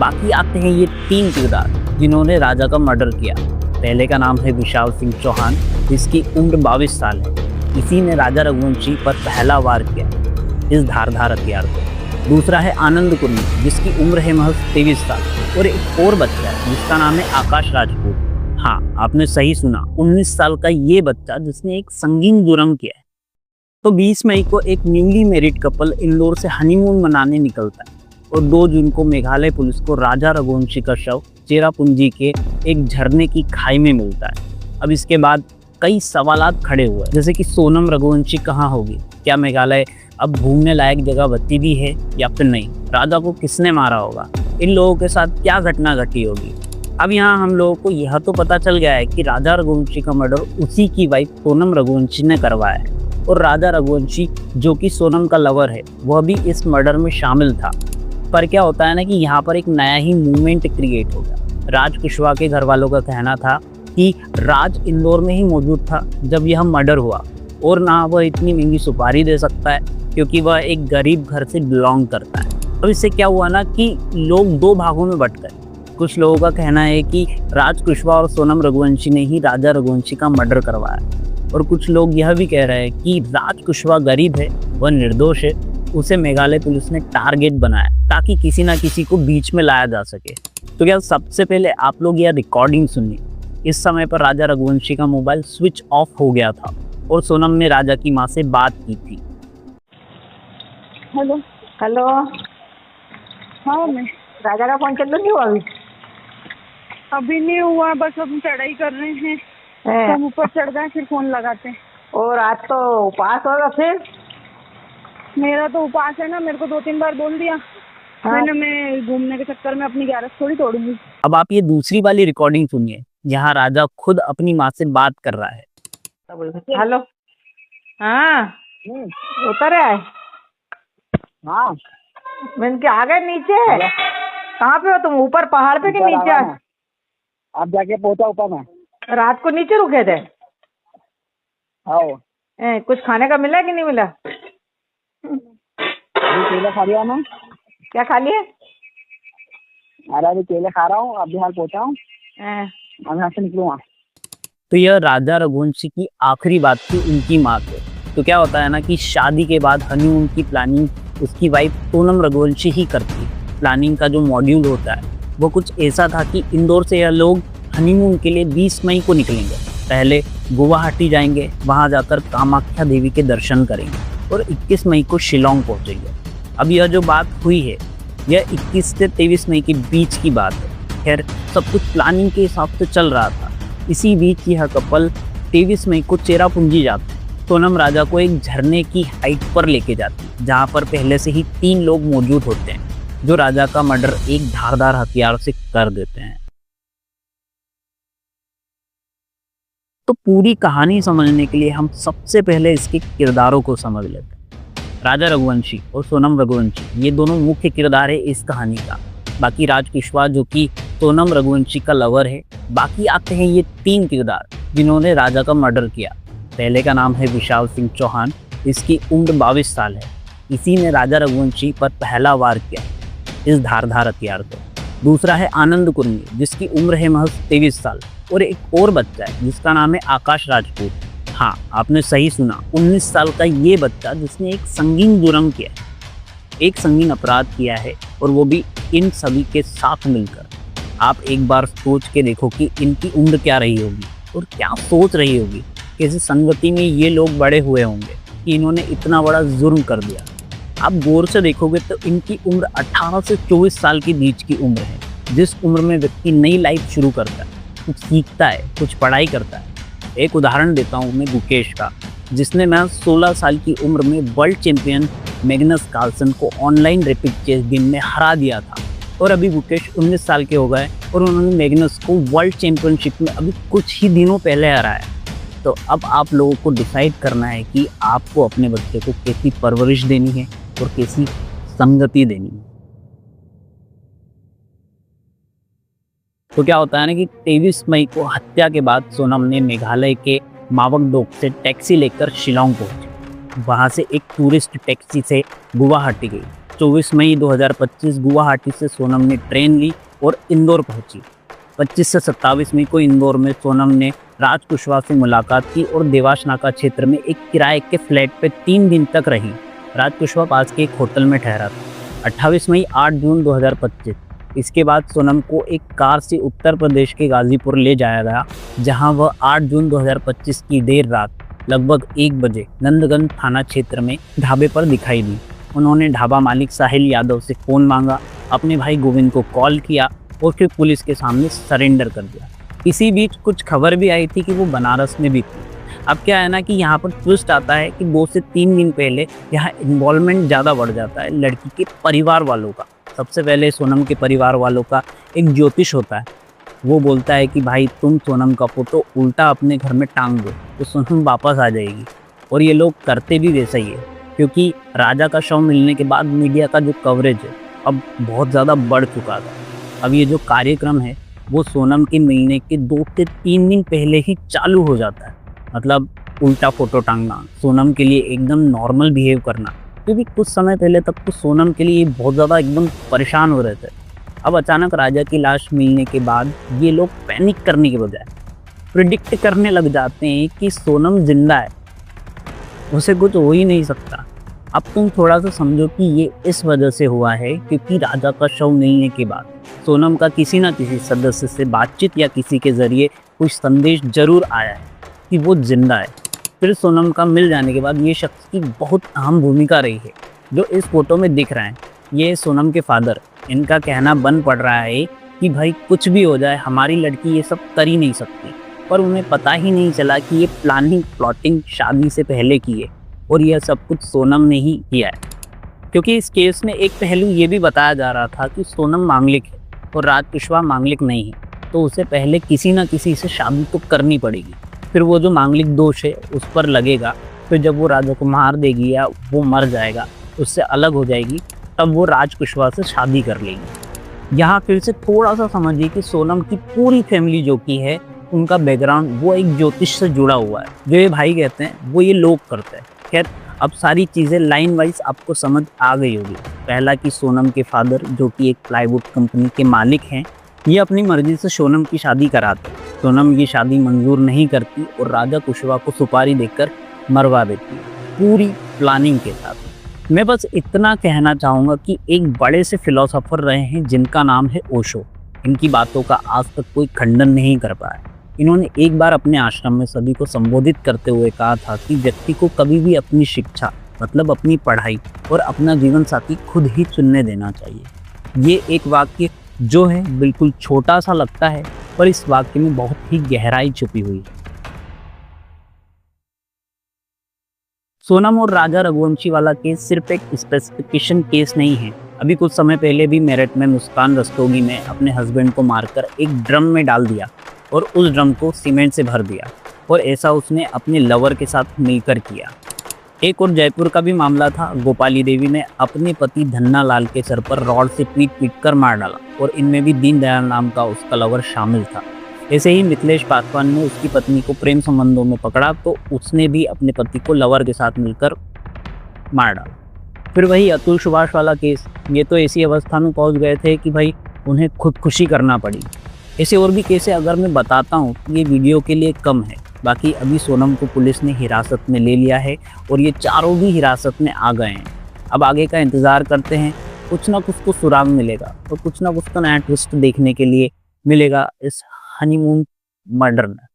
बाकी आते हैं ये 3 किरदार जिन्होंने राजा का मर्डर किया। पहले का नाम है विशाल सिंह चौहान, जिसकी उम्र 22 साल है। इसी ने राजा रघुवंशी पर पहला वार किया इस धारदार हथियार को। दूसरा है आनंद कुर्मी, जिसकी उम्र है महज 23 साल। और एक और बच्चा है जिसका नाम है आकाश राजपूत। हाँ, आपने सही सुना, 19 साल का ये बच्चा जिसने एक संगीन जुर्म किया है। तो 20 मई को एक न्यूली मैरिड कपल इंदौर से हनीमून मनाने निकलता है और 2 जून को मेघालय पुलिस को राजा रघुवंशी का शव चेरापूंजी के एक झरने की खाई में मिलता है। अब इसके बाद कई सवालात खड़े हुए, जैसे कि सोनम रघुवंशी कहाँ होगी, क्या मेघालय अब घूमने लायक जगह बची भी है या फिर नहीं, राजा को किसने मारा होगा, इन लोगों के साथ क्या घटना घटी होगी। अब यहाँ हम लोगों को यह तो पता चल गया है कि राजा रघुवंशी का मर्डर उसी की वाइफ सोनम रघुवंशी ने करवाया है और राजा रघुवंशी जो कि सोनम का लवर है वह भी इस मर्डर में शामिल था। पर क्या होता है ना कि यहाँ पर एक नया ही मूवमेंट क्रिएट हो गया। राज कुशवाहा के घर वालों का कहना था कि राज इंदौर में ही मौजूद था जब यह मर्डर हुआ और ना वह इतनी महंगी सुपारी दे सकता है क्योंकि वह एक गरीब घर से बिलोंग करता है। अब इससे क्या हुआ ना कि लोग 2 भागों में बंट गए। कुछ लोगों का कहना है कि राज कुशवाहा और सोनम रघुवंशी ने ही राजा रघुवंशी का मर्डर करवाया और कुछ लोग यह भी कह रहे हैं कि राज कुशवाहा गरीब है, वह निर्दोष है, उसे मेघालय पुलिस ने टारगेट बनाया ताकि किसी ना किसी को बीच में लाया जा सके। तो क्या सबसे पहले आप लोग यह रिकॉर्डिंग सुनिए। इस समय पर राजा रघुवंशी का मोबाइल स्विच ऑफ हो गया था और सोनम ने राजा की माँ से बात की थी। हेलो हेलो, हाँ मैं राजा का फोन चालू नहीं हुआ अभी नहीं हुआ, बस हम चढ़ाई कर रहे हैं तो हम ऊपर चढ़ गए फिर फोन लगाते हैं। और आज तो उपास होगा फिर? मेरा तो उपास है ना, मेरे को 2-3 बार बोल दिया। हाँ। मैं घूमने के चक्कर में अपनी ग्यारस थोड़ी तोड़ूंगी। अब आप ये दूसरी वाली रिकॉर्डिंग सुनिए, यहाँ राजा खुद अपनी माँ से बात कर रहा है। हेलो, हाँ उतर आए? हाँ, मैंने क्या आ गए नीचे? कहाँ पे हो तुम, ऊपर पहाड़ पे कि नीचे? आप जाके पहुंचा ऊपर में। रात को नीचे रुके थे? हाँ, कुछ खाने का मिला कि नहीं मिला? अभी केले खा लिया मैं। क्या खा लिए? अरे अभी केले खा रहा हूँ, अभी हाल पहुंचा हूँ, अब यहाँ से निकलूंगा। तो यह राजा रघुवंशी की आखिरी बात थी उनकी माँ से। तो क्या होता है ना कि शादी के बाद हनीमून की प्लानिंग उसकी वाइफ सोनम रघुवंशी ही करती। प्लानिंग का जो मॉड्यूल होता है वो कुछ ऐसा था कि इंदौर से यह लोग हनीमून के लिए 20 मई को निकलेंगे। पहले गुवाहाटी जाएंगे, वहाँ जाकर कामाख्या देवी के दर्शन करेंगे और 21 मई को शिलोंग पहुँचेंगे। अब यह जो बात हुई है यह 21 से 23 मई के बीच की बात है। खैर, सब कुछ प्लानिंग के हिसाब से चल रहा था। इसी बीच यह कपल 23 मई को चेरापूंजी जाते हैं। सोनम राजा को एक झरने की हाइट पर लेके जाती, जहाँ पर पहले से ही 3 लोग मौजूद होते हैं जो राजा का मर्डर एक धारदार हथियार से कर देते हैं। तो पूरी कहानी समझने के लिए हम सबसे पहले इसके किरदारों को समझ लेते हैं। राजा रघुवंशी और सोनम रघुवंशी ये दोनों मुख्य किरदार है इस कहानी का। बाकी राज कुशवाहा जो कि सोनम रघुवंशी का लवर है। बाकी आते हैं ये 3 किरदार जिन्होंने राजा का मर्डर किया। पहले का नाम है विशाल सिंह चौहान, इसकी उम्र 22 साल है। इसी ने राजा रघुवंशी पर पहला वार किया इस धारदार हथियार को। दूसरा है आनंद कुर्मी, जिसकी उम्र है महज 23 साल। और एक और बच्चा है जिसका नाम है आकाश राजपूत। हाँ, आपने सही सुना, 19 साल का ये बच्चा जिसने एक संगीन जुर्म किया है, एक संगीन अपराध किया है और वो भी इन सभी के साथ मिलकर। आप एक बार सोच के देखो कि इनकी उम्र क्या रही होगी और क्या सोच रही होगी, कैसी संगति में ये लोग बड़े हुए होंगे कि इन्होंने इतना बड़ा जुर्म कर दिया। आप गौर से देखोगे तो इनकी उम्र 18 से 24 साल के बीच की उम्र है, जिस उम्र में व्यक्ति नई लाइफ शुरू करता है, कुछ सीखता है, कुछ पढ़ाई करता है। एक उदाहरण देता हूँ मैं गुकेश का, जिसने मैं 16 साल की उम्र में वर्ल्ड चैंपियन मैग्नस कार्लसन को ऑनलाइन रैपिड चेस गेम में हरा दिया था। और अभी गुकेश 19 साल के हो गए और उन्होंने मैग्नस को वर्ल्ड चैंपियनशिप में अभी कुछ ही दिनों पहले हराया। तो अब आप लोगों को डिसाइड करना है कि आपको अपने बच्चे को कैसी परवरिश देनी है और कैसी संगति देनी है। तो क्या होता है ना कि 23 मई को हत्या के बाद सोनम ने मेघालय के मावकडोक से टैक्सी लेकर शिलोंग पहुंची। वहां से एक टूरिस्ट टैक्सी से गुवाहाटी गई 24 मई 2025 गुवाहाटी से सोनम ने ट्रेन ली और इंदौर पहुंची। 25 से 27 मई को इंदौर में सोनम ने राज कुशवाहा से मुलाकात की और देवास नाका क्षेत्र में एक किराए के फ्लैट पे 3 दिन तक रही। राज कुशवाहा पास के एक होटल में ठहरा था। 28 मई 8 जून 2025 इसके बाद सोनम को एक कार से उत्तर प्रदेश के गाजीपुर ले जाया गया, जहां वह 8 जून 2025 की देर रात लगभग 1 बजे नंदगंज थाना क्षेत्र में ढाबे पर दिखाई दी। उन्होंने ढाबा मालिक साहिल यादव से फ़ोन मांगा, अपने भाई गोविंद को कॉल किया और फिर पुलिस के सामने सरेंडर कर दिया। इसी बीच कुछ खबर भी आई थी कि वो बनारस में भी थी। अब क्या है ना कि यहाँ पर ट्विस्ट आता है कि 2 से 3 दिन पहले यहाँ इन्वॉल्वमेंट ज़्यादा बढ़ जाता है लड़की के परिवार वालों का। सबसे पहले सोनम के परिवार वालों का एक ज्योतिष होता है, वो बोलता है कि भाई तुम सोनम का फोटो उल्टा अपने घर में टांग दो तो सोनम वापस आ जाएगी। और ये लोग करते भी वैसा ही है, क्योंकि राजा का शव मिलने के बाद मीडिया का जो कवरेज है अब बहुत ज़्यादा बढ़ चुका था। अब ये जो कार्यक्रम है वो सोनम के मिलने के 2 से 3 दिन पहले ही चालू हो जाता है। मतलब उल्टा फोटो टांगना, सोनम के लिए एकदम नॉर्मल बिहेव करना, क्योंकि कुछ समय पहले तक तो सोनम के लिए बहुत ज़्यादा एकदम परेशान हो रहे थे। अब अचानक राजा की लाश मिलने के बाद ये लोग पैनिक करने के बजाय प्रिडिक्ट करने लग जाते हैं कि सोनम जिंदा है, उसे कुछ हो ही नहीं सकता। अब तुम थोड़ा सा समझो कि ये इस वजह से हुआ है क्योंकि राजा का शव मिलने के बाद सोनम का किसी न किसी सदस्य से बातचीत या किसी के ज़रिए कुछ संदेश जरूर आया है कि वो जिंदा है। फिर सोनम का मिल जाने के बाद ये शख्स की बहुत अहम भूमिका रही है। जो इस फोटो में दिख रहे हैं ये सोनम के फादर, इनका कहना बन पड़ रहा है कि भाई कुछ भी हो जाए हमारी लड़की ये सब कर ही नहीं सकती, पर उन्हें पता ही नहीं चला कि ये प्लॉटिंग शादी से पहले की है और यह सब कुछ सोनम ने ही किया है। क्योंकि इस केस में एक पहलू ये भी बताया जा रहा था कि सोनम मांगलिक है और राज कुशवाहा मांगलिक नहीं है, तो उसे पहले किसी न किसी से शादी तो करनी पड़ेगी। फिर वो जो मांगलिक दोष है उस पर लगेगा, फिर जब वो राजा को मार देगी या वो मर जाएगा, उससे अलग हो जाएगी, तब वो राज कुशवाहा से शादी कर लेगी। यहाँ फिर से थोड़ा सा समझिए कि सोनम की पूरी फैमिली जो की है उनका बैकग्राउंड वो एक ज्योतिष से जुड़ा हुआ है। जो ये भाई कहते हैं वो ये लोग करते हैं। खैर अब सारी चीज़ें लाइन वाइज आपको समझ आ गई होगी। पहला कि सोनम के फादर जो कि एक प्लाईवुड कंपनी के मालिक हैं, ये अपनी मर्जी से सोनम की शादी कराते। सोनम ये शादी मंजूर नहीं करती और राजा कुशवाहा को सुपारी देकर मरवा देती, पूरी प्लानिंग के साथ। मैं बस इतना कहना चाहूँगा कि एक बड़े से फिलोसोफर रहे हैं जिनका नाम है ओशो। इनकी बातों का आज तक कोई खंडन नहीं कर पाया। इन्होंने एक बार अपने आश्रम में सभी को संबोधित करते हुए कहा था कि व्यक्ति को कभी भी अपनी शिक्षा मतलब अपनी पढ़ाई और अपना जीवन साथी खुद ही चुनने देना चाहिए। ये एक वाक्य जो है बिल्कुल छोटा सा लगता है, पर इस वाक्य में बहुत ही गहराई छुपी हुई है। सोनम और राजा रघुवंशी वाला केस सिर्फ एक स्पेसिफिकेशन केस नहीं है। अभी कुछ समय पहले भी मेरठ में मुस्कान रस्तोगी ने अपने हस्बैंड को मारकर एक ड्रम में डाल दिया और उस ड्रम को सीमेंट से भर दिया, और ऐसा उसने अपने लवर के साथ मिलकर किया। एक और जयपुर का भी मामला था। गोपाली देवी ने अपने पति धन्ना लाल के सर पर रॉड से पीट कर मार डाला, और इनमें भी दीनदयाल नाम का उसका लवर शामिल था। ऐसे ही मिथिलेश पासवान ने उसकी पत्नी को प्रेम संबंधों में पकड़ा तो उसने भी अपने पति को लवर के साथ मिलकर मार डाला। फिर वही अतुल सुभाष वाला केस, ये तो ऐसी अवस्था में पहुंच गए थे कि भाई उन्हें खुदकुशी करना पड़ी। ऐसे और भी केसें अगर मैं बताता हूँ ये वीडियो के लिए कम है। बाकी अभी सोनम को पुलिस ने हिरासत में ले लिया है और ये चारों भी हिरासत में आ गए हैं। अब आगे का इंतज़ार करते हैं, कुछ ना कुछ तो सुराग मिलेगा और कुछ ना कुछ तो नया ट्विस्ट देखने के लिए मिलेगा इस हनीमून मर्डर में।